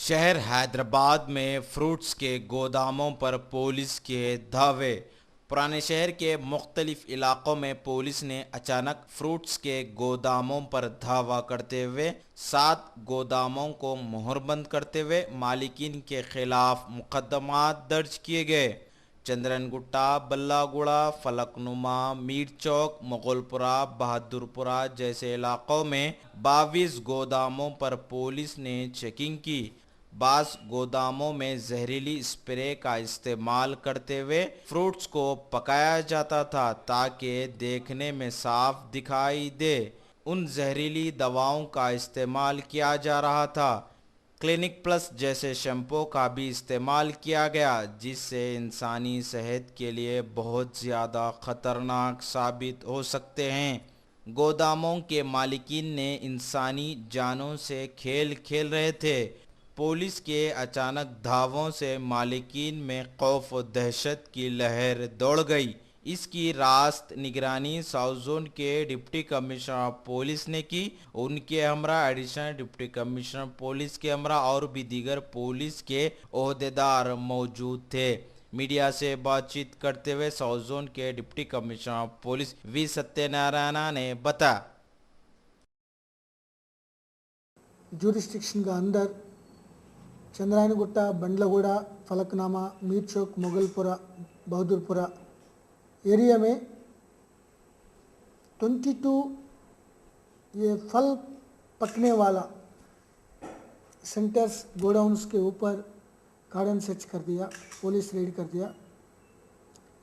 शहर हैदराबाद में फ्रूट्स के गोदामों पर पुलिस के धावे। पुराने शहर के मुख्तलिफ इलाकों में पुलिस ने अचानक फ्रूट्स के गोदामों पर धावा करते हुए 7 गोदामों को मुहरबंद करते हुए मालिकीन के खिलाफ मुकदमात दर्ज किए गए। चंद्रनगुट्टा, बल्लागुड़ा, फलकनुमा, मीर चौक, मुगलपुरा, बहादुरपुरा जैसे इलाकों में 22 गोदामों पर पुलिस ने चेकिंग की। बास गोदामों में जहरीली स्प्रे का इस्तेमाल करते हुए फ्रूट्स को पकाया जाता था ताकि देखने में साफ दिखाई दे। उन जहरीली दवाओं का इस्तेमाल किया जा रहा था। क्लिनिक प्लस जैसे शैम्पू का भी इस्तेमाल किया गया जिससे इंसानी सेहत के लिए बहुत ज़्यादा खतरनाक साबित हो सकते हैं। गोदामों के मालिकीन ने इंसानी जानों से खेल खेल रहे थे। पुलिस के अचानक धावों से मालिकीन में खौफ और दहशत की लहर दौड़ गई। इसकी रास्त निगरानी साउथ जोन के डिप्टी कमिश्नर ऑफ पुलिस ने की। उनके हमरा एडिशनल डिप्टी कमिश्नर पुलिस के हमरा और भी दीगर पुलिस के ओहदेदार मौजूद थे। मीडिया से बातचीत करते हुए साउथ जोन के deputy commissioner of police V Satyanarayana ने बताया, ज्यूरिस्डिक्शन का अंदर चंद्रायनगुट्टा, बंडलगुड़ा, फलकनामा, मीर चौक, मुगलपुरा, बहादुरपुरा एरिया में 22 ये फल पकने वाला सेंटर्स गोडाउन्स के ऊपर कार्डन सर्च कर दिया, पुलिस रेड कर दिया।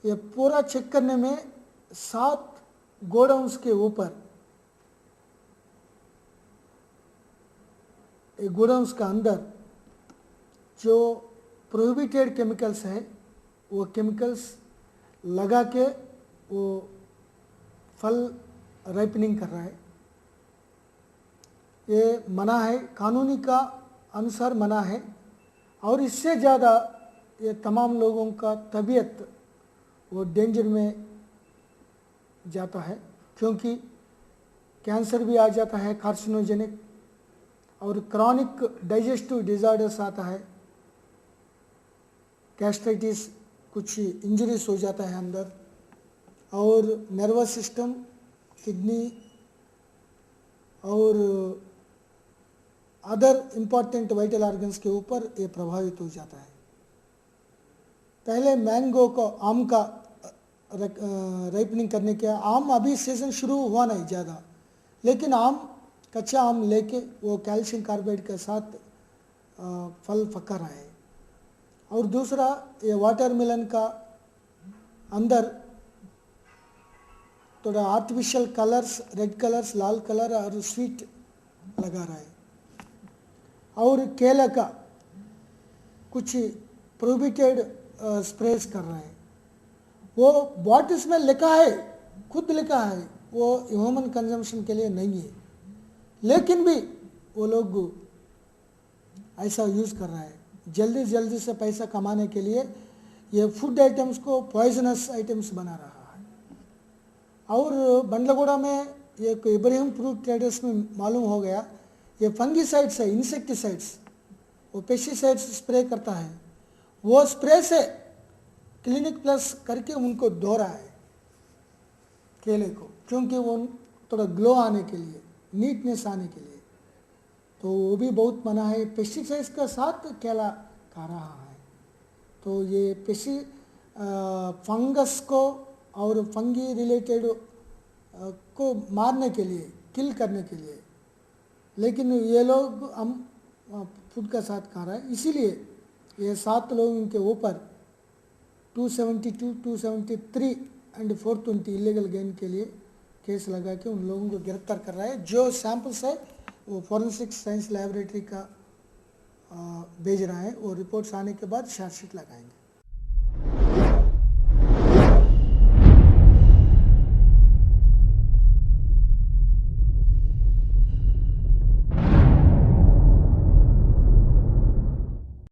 ये पूरा चेक करने में 7 गोडाउन्स के ऊपर गोडाउन्स का अंदर जो प्रोहिबिटेड केमिकल्स है वो केमिकल्स लगा के वो फल राइपनिंग कर रहा है। ये मना है, कानूनी का अनुसार मना है। और इससे ज़्यादा ये तमाम लोगों का तबीयत वो डेंजर में जाता है क्योंकि कैंसर भी आ जाता है, कार्सिनोजेनिक और क्रॉनिक डाइजेस्टिव डिज़ार्डर्स आता है, गैस्ट्राइटिस, कुछ इंजरीज हो जाता है अंदर, और नर्वस सिस्टम, किडनी और अदर इम्पॉर्टेंट वाइटल ऑर्गन्स के ऊपर ये प्रभावित हो जाता है। पहले मैंगो को, आम का राइपनिंग करने के, आम अभी सीजन शुरू हुआ नहीं ज़्यादा, लेकिन आम, कच्चा आम लेके वो कैल्शियम कार्बाइड के साथ फल पका रहा है। और दूसरा ये वाटरमेलन का अंदर थोड़ा आर्टिफिशियल कलर्स, रेड कलर्स, लाल कलर और स्वीट लगा रहा है। और केला का कुछ प्रोहिबिटेड स्प्रेस कर रहा है। वो बॉटल्स में लिखा है, खुद लिखा है वो ह्यूमन कंजम्पशन के लिए नहीं है, लेकिन भी वो लोग ऐसा यूज़ कर रहा है जल्दी जल्दी से पैसा कमाने के लिए। ये फूड आइटम्स को पॉइजनस आइटम्स बना रहा है। और बंडलगुड़ा में ये इब्राहिम फ्रूट ट्रेडर्स में मालूम हो गया ये फंगीसाइड्स है, इंसेक्टिसाइड्स, वो पेस्टिसाइड्स स्प्रे करता है। वो स्प्रे से क्लिनिक प्लस करके उनको धो रहा है केले को, क्योंकि वो थोड़ा ग्लो आने के लिए, नीटनेस आने के लिए। तो वो भी बहुत मना है। पेस्टिसाइड्स का साथ केला खा रहा है। तो ये फंगस को और फंगी रिलेटेड को मारने के लिए, किल करने के लिए, लेकिन ये लोग हम फूड का साथ खा रहा है। इसीलिए ये 7 लोगों के ऊपर 272, 273 एंड 420 इलीगल गेन के लिए केस लगा के उन लोगों को गिरफ्तार कर रहा है। जो सैंपल्स है वो फॉरेंसिक साइंस लैबोरेटरी का भेज रहा है। वो रिपोर्ट्स आने के बाद चार्जशीट लगाएंगे।